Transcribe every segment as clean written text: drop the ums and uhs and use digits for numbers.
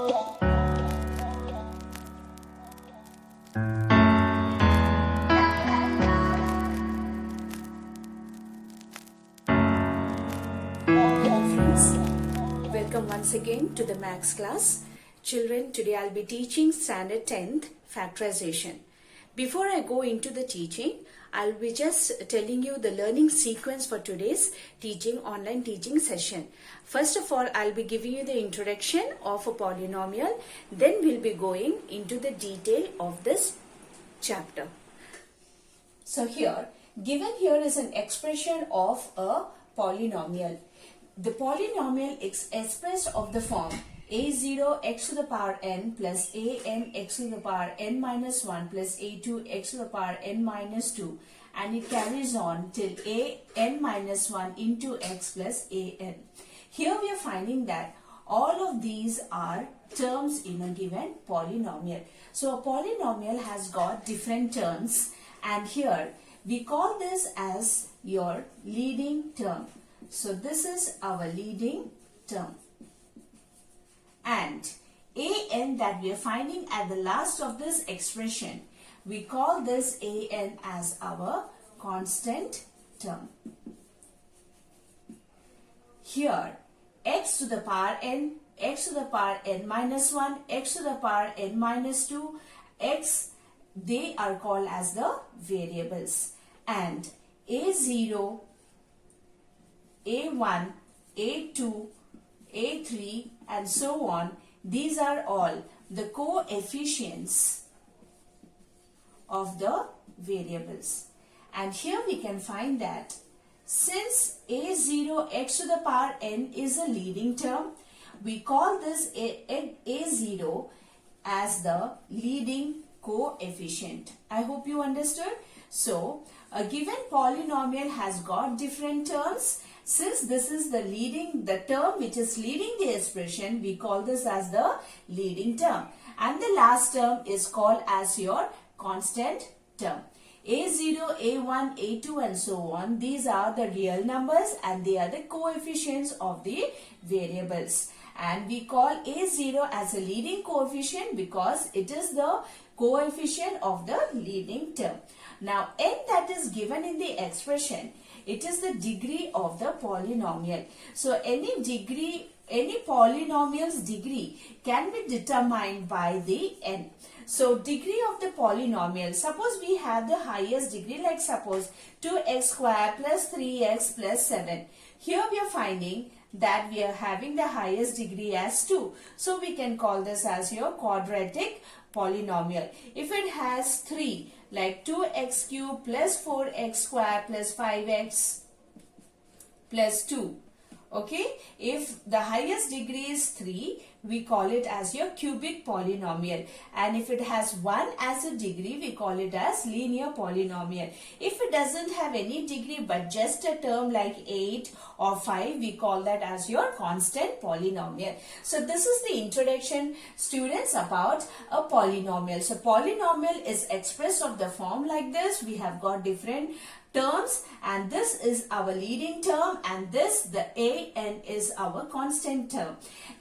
Welcome once again to the Maths class. Children, today I'll be teaching standard 10th factorization. Before I go into the teaching, I'll be just telling you the learning sequence for today's online teaching session. First of all, I'll be giving you the introduction of a polynomial. Then we'll be going into the detail of this chapter. So given here is an expression of a polynomial. The polynomial is expressed of the form a0 x to the power n plus an x to the power n minus 1 plus a2 x to the power n minus 2, and it carries on till a n minus 1 into x plus an. Here we are finding that all of these are terms in a given polynomial. So a polynomial has got different terms, and here we call this as your leading term. So this is our leading term, and an that we are finding at the last of this expression, we call this an as our constant term. Here x to the power n, x to the power n minus 1, x to the power n minus 2, x, they are called as the variables, and a0, a1, a2, a3 and so on, these are all the coefficients of the variables. And here we can find that since a0 x to the power n is a leading term, we call this a0 as the leading coefficient. I hope you understood. So a given polynomial has got different terms. Since this is the term which is leading the expression, we call this as the leading term, and the last term is called as your constant term. a0, a1, a2 and so on, these are the real numbers and they are the coefficients of the variables, and we call a0 as a leading coefficient because it is the coefficient of the leading term. Now n that is given in the expression, it is the degree of the polynomial. So any polynomial's degree can be determined by the n. So degree of the polynomial, suppose we have the highest degree, like suppose 2x square plus 3x plus 7. Here we are finding that we are having the highest degree as 2. So we can call this as your quadratic polynomial. If it has 3, like 2x cube plus 4x square plus 5x plus 2. Okay, if the highest degree is 3, we call it as your cubic polynomial, and if it has 1 as a degree, we call it as linear polynomial. If it doesn't have any degree but just a term like 8 or 5, we call that as your constant polynomial. So this is the introduction, students, about a polynomial. So polynomial is expressed of the form like this. We have got different terms, and this is our leading term, and this, the an, is our constant term.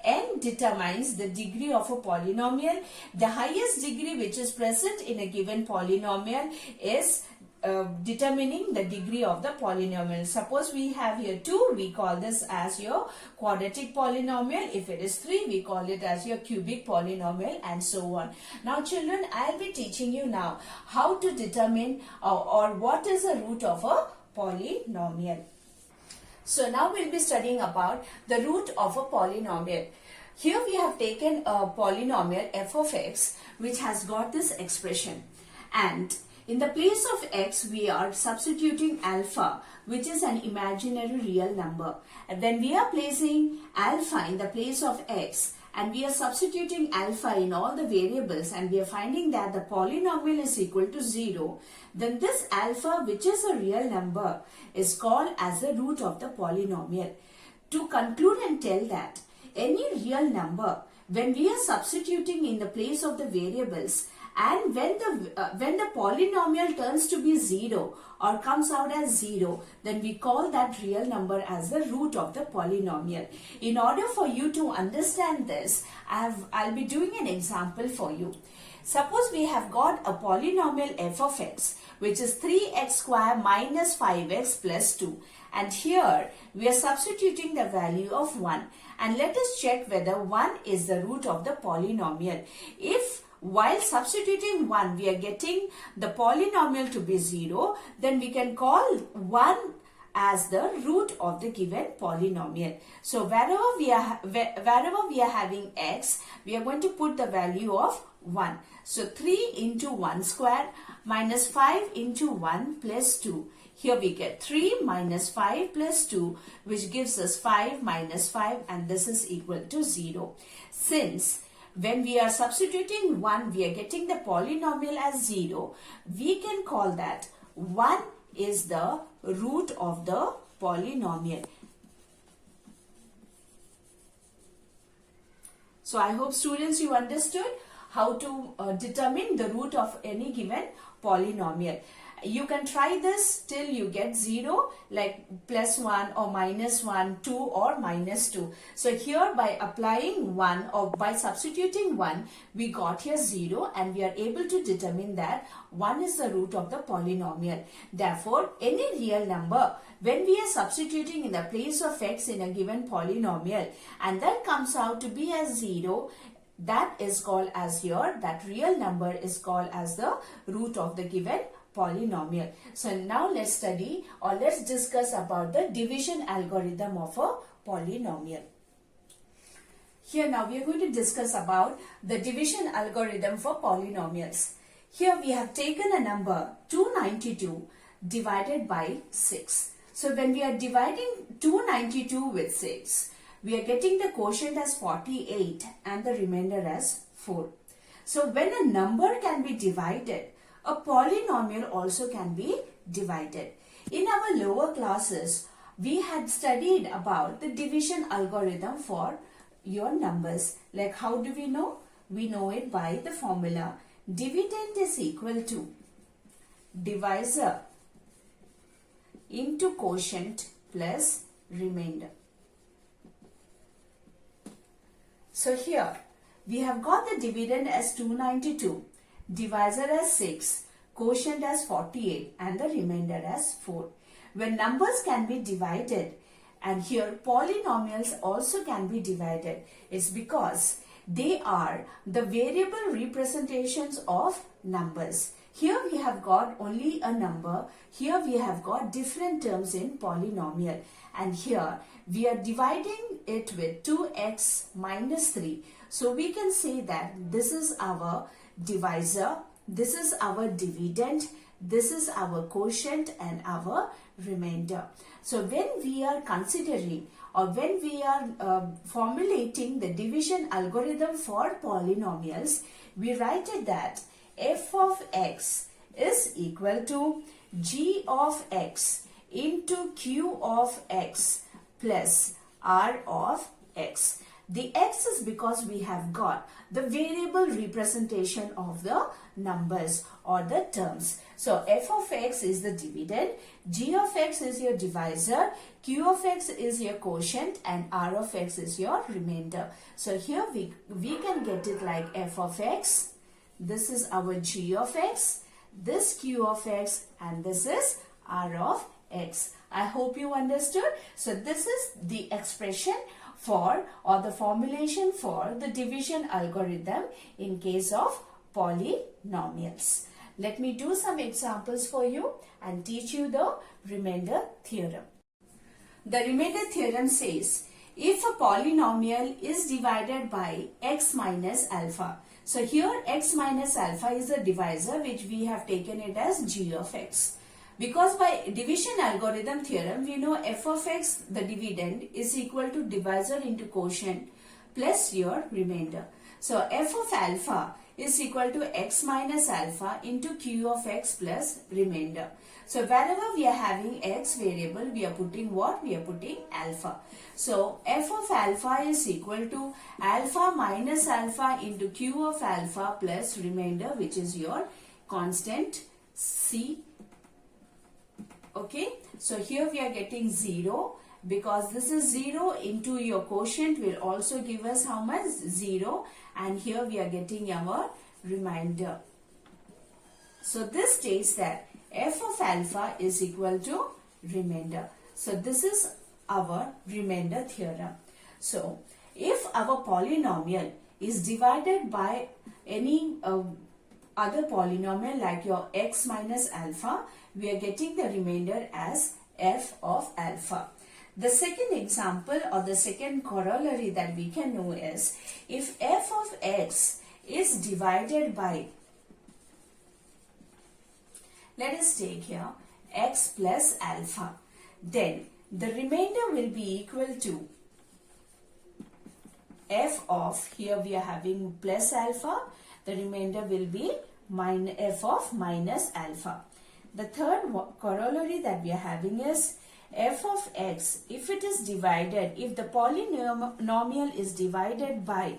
N determines the degree of a polynomial. The highest degree which is present in a given polynomial is determining the degree of the polynomial. Suppose we have here 2, we call this as your quadratic polynomial. If it is 3, we call it as your cubic polynomial, and so on. Now children, I'll be teaching you now how to determine or what is the root of a polynomial. So now we'll be studying about the root of a polynomial. Here we have taken a polynomial f of x which has got this expression, and in the place of x, we are substituting alpha, which is an imaginary real number. And then we are placing alpha in the place of x, and we are substituting alpha in all the variables, and we are finding that the polynomial is equal to 0. Then this alpha, which is a real number, is called as the root of the polynomial. To conclude and tell that any real number, when we are substituting in the place of the variables, and when the polynomial turns to be 0 or comes out as 0, then we call that real number as the root of the polynomial. In order for you to understand this, I'll be doing an example for you. Suppose we have got a polynomial f of x, which is 3x square minus 5x plus 2. And here we are substituting the value of 1. And let us check whether 1 is the root of the polynomial. If while substituting 1 we are getting the polynomial to be 0, then we can call 1 as the root of the given polynomial. So wherever we are having x, we are going to put the value of 1. So 3 into 1 square minus 5 into 1 plus 2. Here we get 3 minus 5 plus 2, which gives us 5 minus 5, and this is equal to 0. Since when we are substituting 1, we are getting the polynomial as 0, we can call that 1 is the root of the polynomial. So I hope students you understood how to determine the root of any given polynomial. You can try this till you get 0, like plus 1 or minus 1, 2 or minus 2. So here by applying 1 or by substituting 1, we got here 0, and we are able to determine that 1 is the root of the polynomial. Therefore, any real number, when we are substituting in the place of x in a given polynomial and that comes out to be as 0, that is called as here, that real number is called as the root of the given polynomial. So now let's study or let's discuss about the division algorithm of a polynomial. Here now we are going to discuss about the division algorithm for polynomials. Here we have taken a number 292 divided by 6. So when we are dividing 292 with 6, we are getting the quotient as 48 and the remainder as 4. So when a number can be divided, a polynomial also can be divided. In our lower classes, we had studied about the division algorithm for your numbers. Like how do we know? We know it by the formula. Dividend is equal to divisor into quotient plus remainder. So here we have got the dividend as 292, divisor as 6, quotient as 48 and the remainder as 4. When numbers can be divided, and here polynomials also can be divided, it's because they are the variable representations of numbers. Here we have got only a number, here we have got different terms in polynomial, and here we are dividing it with 2x minus 3. So we can say that this is our divisor, this is our dividend, this is our quotient and our remainder. So when we are considering or when we are formulating the division algorithm for polynomials, we write it that f of x is equal to g of x into q of x plus r of x. The x is because we have got the variable representation of the numbers or the terms. So f of x is the dividend, g of x is your divisor, q of x is your quotient and r of x is your remainder. So here we can get it like f of x, this is our g of x, this q of x and this is r of x. I hope you understood. So this is the expression for or the formulation for the division algorithm in case of polynomials. Let me do some examples for you and teach you the remainder theorem. The remainder theorem says if a polynomial is divided by x minus alpha. So here x minus alpha is the divisor, which we have taken it as g of x. Because by division algorithm theorem, we know f of x, the dividend, is equal to divisor into quotient plus your remainder. So f of alpha is equal to x minus alpha into q of x plus remainder. So wherever we are having x variable, we are putting what? We are putting alpha. So f of alpha is equal to alpha minus alpha into q of alpha plus remainder, which is your constant c. Okay, so here we are getting 0 because this is 0 into your quotient will also give us how much? 0, and here we are getting our remainder. So this states that f of alpha is equal to remainder. So this is our remainder theorem. So if our polynomial is divided by any other polynomial like your x minus alpha, we are getting the remainder as f of alpha. The second example or the second corollary that we can know is if f of x is divided by, let us take here x plus alpha, then the remainder will be equal to f of, here we are having plus alpha, the remainder will be f of minus alpha. The third corollary that we are having is f of x, if it is divided, if the polynomial is divided by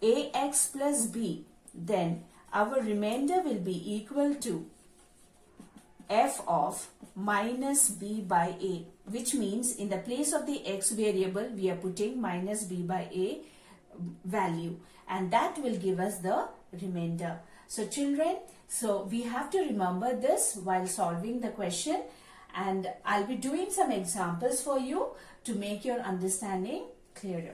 ax plus b, then our remainder will be equal to f of minus b by a, which means in the place of the x variable we are putting minus b by a value, and that will give us the remainder. So children, so we have to remember this while solving the question, and I'll be doing some examples for you to make your understanding clearer.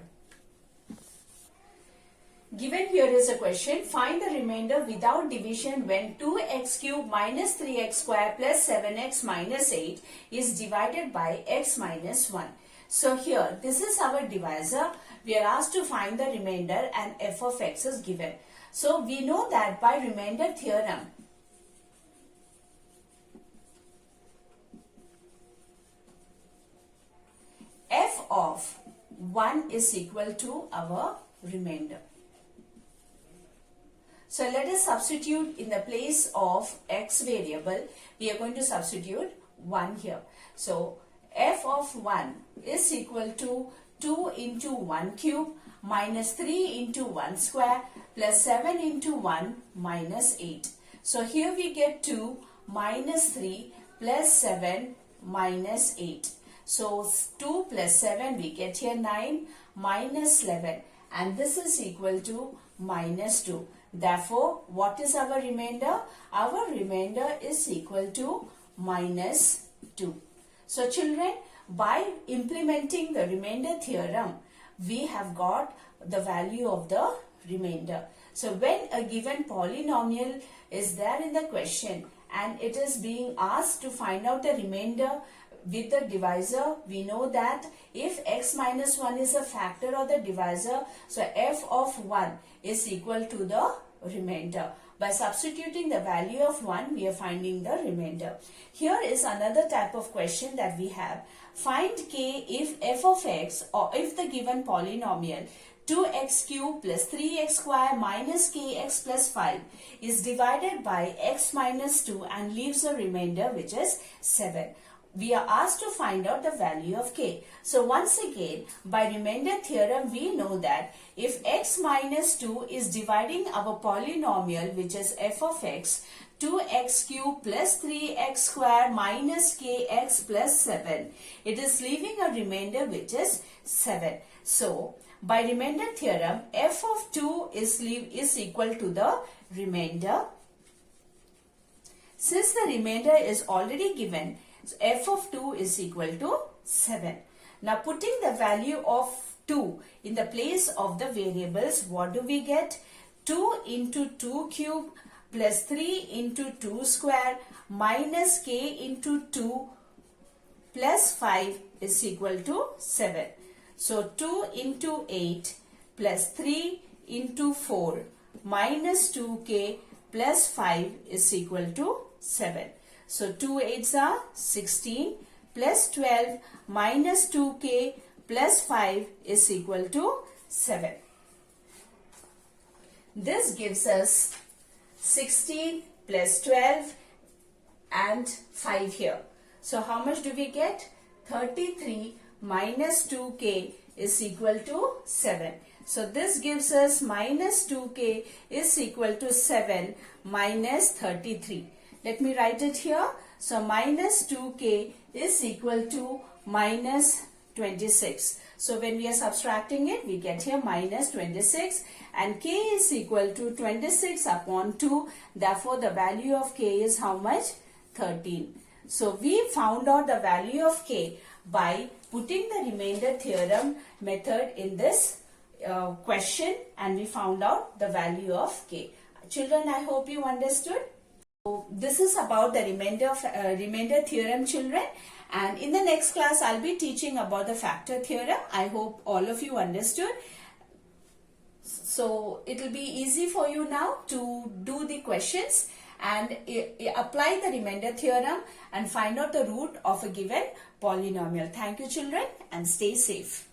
Given here is a question, find the remainder without division when 2x cube minus 3x square plus 7x minus 8 is divided by x minus 1. So here, this is our divisor. We are asked to find the remainder and f of x is given. So we know that by remainder theorem, f of 1 is equal to our remainder. So let us substitute in the place of x variable, we are going to substitute 1 here. So f of 1 is equal to 2 into 1 cube minus 3 into 1 square plus 7 into 1 minus 8. So here we get 2 minus 3 plus 7 minus 8. So 2 plus 7 we get here 9 minus 11, and this is equal to minus 2. Therefore, what is our remainder? Our remainder is equal to minus 2. So children, by implementing the remainder theorem, we have got the value of the remainder. So when a given polynomial is there in the question and it is being asked to find out the remainder with the divisor, we know that if x minus 1 is a factor of the divisor, so f of 1 is equal to the remainder. By substituting the value of 1, we are finding the remainder. Here is another type of question that we have. Find k if f of x, or if the given polynomial 2x cube plus 3x square minus kx plus 5 is divided by x minus 2 and leaves a remainder which is 7. We are asked to find out the value of k. So once again, by remainder theorem, we know that if x minus 2 is dividing our polynomial, which is f of x, 2x cube plus 3x square minus kx plus 7, it is leaving a remainder which is 7. So by remainder theorem, f of 2 is equal to the remainder. Since the remainder is already given, so f of 2 is equal to 7. Now putting the value of 2 in the place of the variables, what do we get? 2 into 2 cube plus 3 into 2 square minus k into 2 plus 5 is equal to 7. So 2 into 8 plus 3 into 4 minus 2k plus 5 is equal to 7. So 2 8s are 16 plus 12 minus 2k plus 5 is equal to 7. This gives us 16 plus 12 and 5 here. So how much do we get? 33 minus 2k is equal to 7. So this gives us minus 2k is equal to 7 minus 33. Let me write it here. So minus 2k is equal to minus 26. So when we are subtracting it, we get here minus 26, and k is equal to 26 upon 2. Therefore, the value of k is how much? 13. So we found out the value of k by putting the remainder theorem method in this question, and we found out the value of k. Children, I hope you understood. So this is about the remainder theorem, children. And in the next class, I'll be teaching about the factor theorem. I hope all of you understood. So it will be easy for you now to do the questions and apply the remainder theorem and find out the root of a given polynomial. Thank you, children, and stay safe.